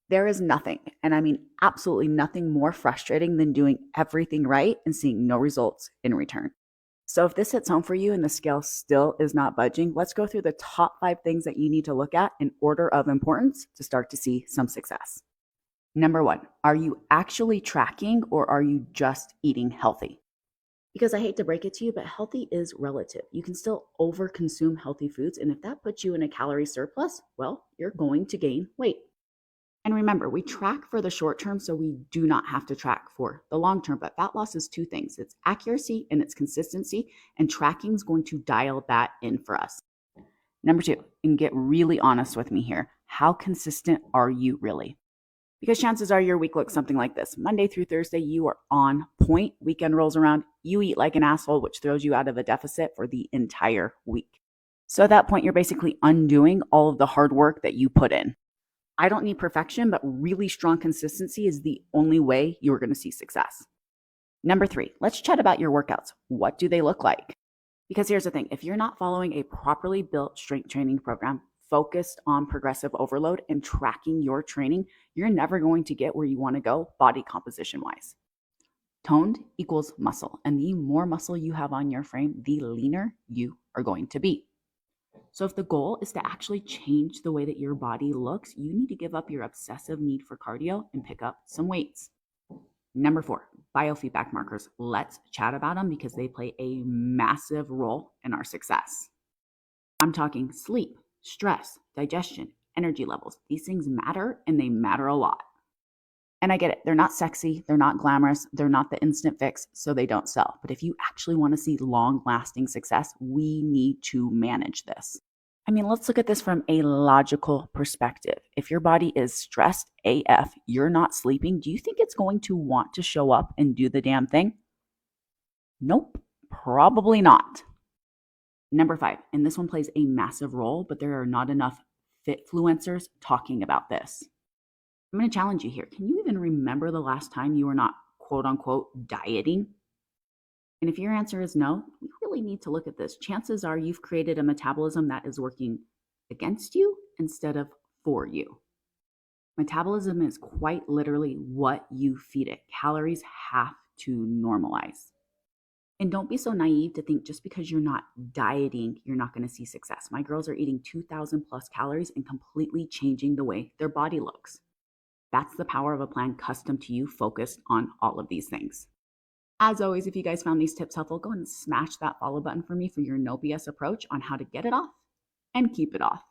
There is nothing, and I mean absolutely nothing more frustrating than doing everything right and seeing no results in return. So if this hits home for you and the scale still is not budging, let's go through the top 5 things that you need to look at in order of importance to start to see some success. Number 1, are you actually tracking or are you just eating healthy? Because I hate to break it to you, but healthy is relative. You can still overconsume healthy foods, and if that puts you in a calorie surplus, well, you're going to gain weight. And remember, we track for the short term, so we do not have to track for the long term. But fat loss is 2 things: it's accuracy and it's consistency, and tracking is going to dial that in for us. Number 2, and get really honest with me here. How consistent are you really? Because chances are your week looks something like this. Monday through Thursday, you are on point. Weekend rolls around, you eat like an asshole, which throws you out of a deficit for the entire week. So at that point, you're basically undoing all of the hard work that you put in. I don't need perfection, but really strong consistency is the only way you're going to see success. Number 3, let's chat about your workouts. What do they look like? Because here's the thing, if you're not following a properly built strength training program focused on progressive overload and tracking your training, you're never going to get where you want to go body composition wise. Toned equals muscle, and the more muscle you have on your frame, the leaner you are going to be. So if the goal is to actually change the way that your body looks, you need to give up your obsessive need for cardio and pick up some weights. Number 4, biofeedback markers. Let's chat about them because they play a massive role in our success. I'm talking sleep, stress, digestion, energy levels. These things matter, and they matter a lot. And I get it. They're not sexy. They're not glamorous. They're not the instant fix, so they don't sell. But if you actually want to see long-lasting success, we need to manage this. I mean, let's look at this from a logical perspective. If your body is stressed AF, you're not sleeping, do you think it's going to want to show up and do the damn thing? Nope, probably not. Number 5, and this one plays a massive role, but there are not enough fitfluencers talking about this. I'm going to challenge you here. Can you even remember the last time you were not quote unquote dieting? And if your answer is no, we really need to look at this. Chances are you've created a metabolism that is working against you instead of for you. Metabolism is quite literally what you feed it. Calories have to normalize. And don't be so naive to think just because you're not dieting, you're not going to see success. My girls are eating 2,000 plus calories and completely changing the way their body looks. That's the power of a plan custom to you, focused on all of these things. As always, if you guys found these tips helpful, go ahead and smash that follow button for me for your no BS approach on how to get it off and keep it off.